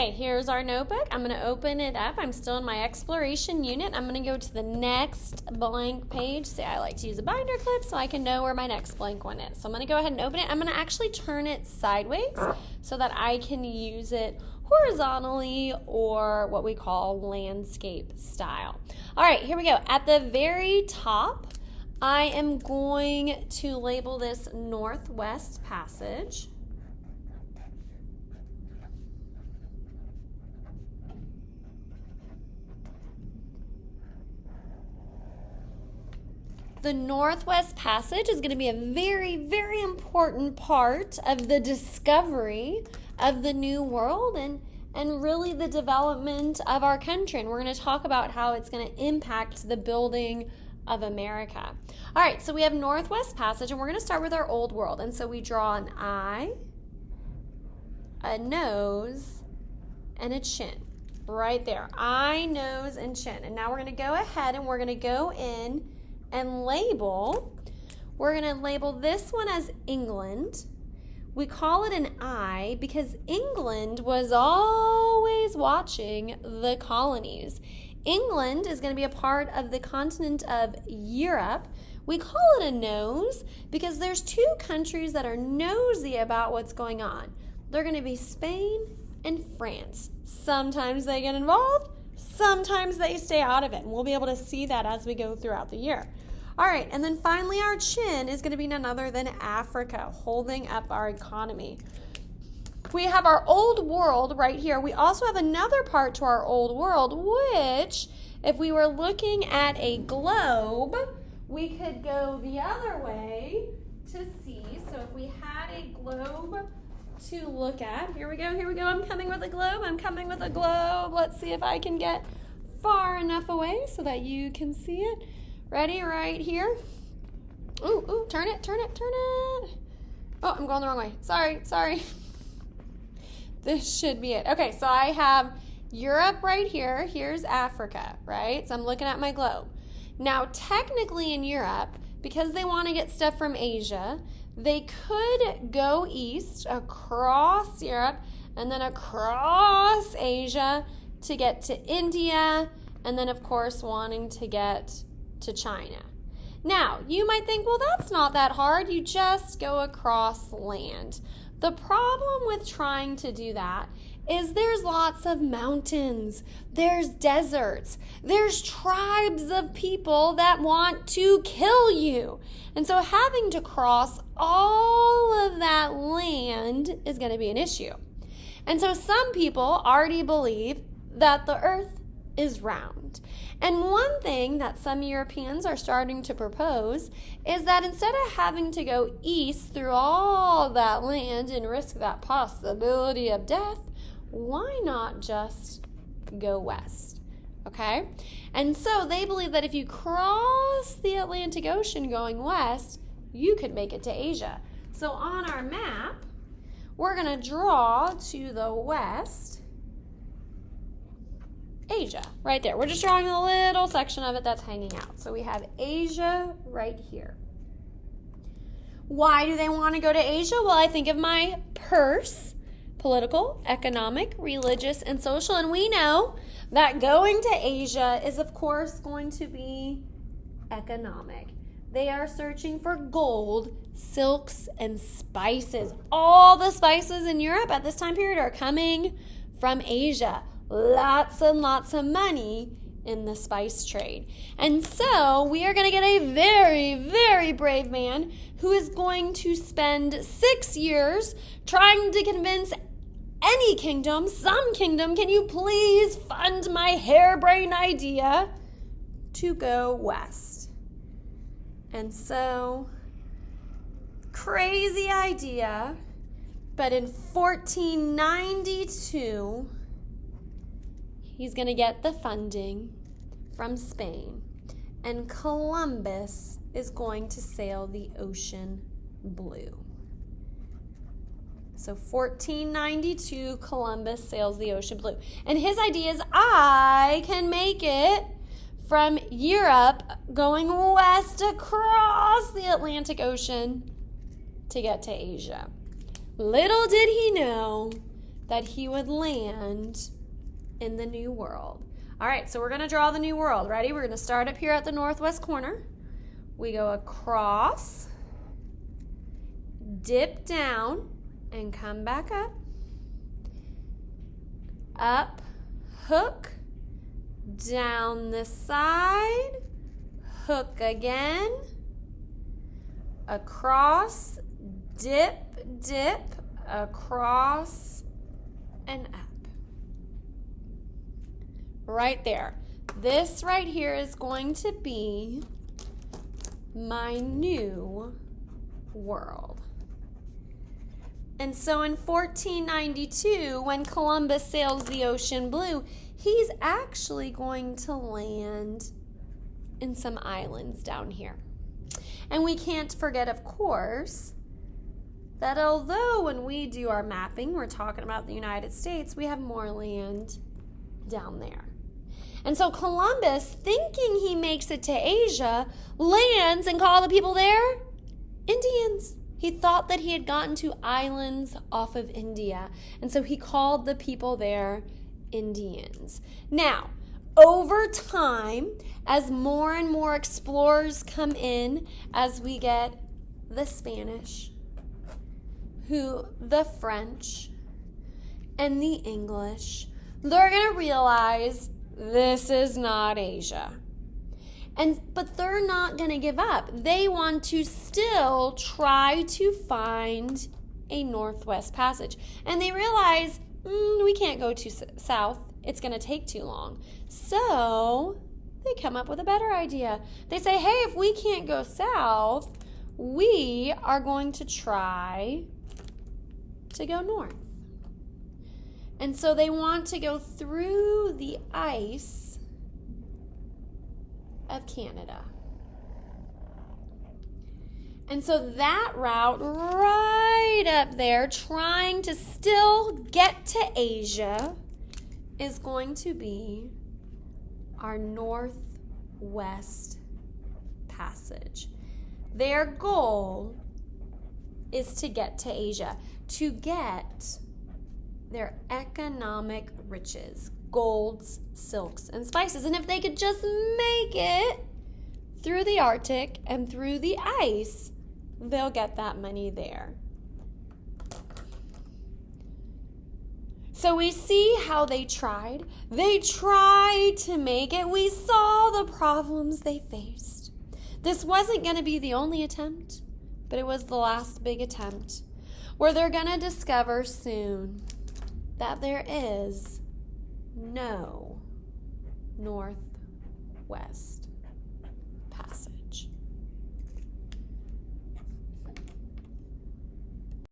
Okay, here's our notebook. I'm going to open it up. I'm still in my exploration unit. I'm going to go to the next blank page. See, I like to use a binder clip so I can know where my next blank one is. So I'm going to go ahead and open it. I'm going to actually turn it sideways so that I can use it horizontally, or what we call landscape style. All right, here we go. At the very top, I am going to label this Northwest Passage. The Northwest Passage is going to be a very, very important part of the discovery of the New World and really the development of our country. And we're going to talk about how it's going to impact the building of America. All right, so we have Northwest Passage, and we're going to start with our Old World. And so we draw an eye, a nose, and a chin. Right there. Eye, nose, and chin. And now we're going to go ahead and we're going to go in and label. We're going to label this one as England. We call it an eye because England was always watching the colonies. England is going to be a part of the continent of Europe. We call it a nose because there's two countries that are nosy about what's going on. They're going to be Spain and France. Sometimes they get involved, sometimes they stay out of it, and we'll be able to see that as we go throughout the year. All right, and then finally our chin is going to be none other than Africa, holding up our economy. We have our Old World right here. We also have another part to our Old World, which, if we were looking at a globe, we could go the other way to see. So if we had a globe to look at, here we go, I'm coming with a globe, Let's see if I can get far enough away so that you can see it. Ready? Right here. Ooh, turn it. Oh, I'm going the wrong way. Sorry. This should be it. Okay, so I have Europe right here. Here's Africa, right? So I'm looking at my globe. Now, technically in Europe, because they want to get stuff from Asia, they could go east across Europe and then across Asia to get to India, and then, of course, wanting to get to China. Now, you might think, well, that's not that hard. You just go across land. The problem with trying to do that is there's lots of mountains, there's deserts, there's tribes of people that want to kill you. And so having to cross all of that land is going to be an issue. And so some people already believe that the earth is round. And one thing that some Europeans are starting to propose is that instead of having to go east through all that land and risk that possibility of death, why not just go west? Okay? And so they believe that if you cross the Atlantic Ocean going west, you could make it to Asia. So on our map, we're going to draw to the west Asia, right there. We're just drawing a little section of it that's hanging out. So we have Asia right here. Why do they want to go to Asia? Well, I think of my purse, political, economic, religious, and social. And we know that going to Asia is, of course, going to be economic. They are searching for gold, silks, and spices. All the spices in Europe at this time period are coming from Asia. Lots and lots of money in the spice trade. And so we are going to get a very, very brave man who is going to spend 6 years trying to convince any kingdom, some kingdom, can you please fund my harebrained idea to go west? And so, crazy idea, but in 1492, he's going to get the funding from Spain, and Columbus is going to sail the ocean blue. So 1492, Columbus sails the ocean blue. And his idea is, I can make it from Europe going west across the Atlantic Ocean to get to Asia. Little did he know that he would land in the New World. All right, so we're going to draw the New World. Ready? We're going to start up here at the northwest corner. We go across, dip down, and come back up. Up, hook, down the side, hook again, across, dip, dip, across, and up. Right there. This right here is going to be my new world. And so in 1492, when Columbus sails the ocean blue, he's actually going to land in some islands down here. And we can't forget, of course, that although when we do our mapping, we're talking about the United States, we have more land down there. And so Columbus, thinking he makes it to Asia, lands and calls the people there Indians. He thought that he had gotten to islands off of India. And so he called the people there Indians. Now, over time, as more and more explorers come in, as we get the Spanish, the French, and the English, they're going to realize this is not Asia. But they're not going to give up. They want to still try to find a Northwest Passage. And they realize, we can't go too south. It's going to take too long. So they come up with a better idea. They say, hey, if we can't go south, we are going to try to go north. And so they want to go through the ice of Canada. And so that route right up there, trying to still get to Asia, is going to be our Northwest Passage. Their goal is to get to Asia, to get their economic riches, golds, silks, and spices. And if they could just make it through the Arctic and through the ice, they'll get that money there. So we see how they tried. They tried to make it. We saw the problems they faced. This wasn't going to be the only attempt, but it was the last big attempt, where they're going to discover soon that there is no Northwest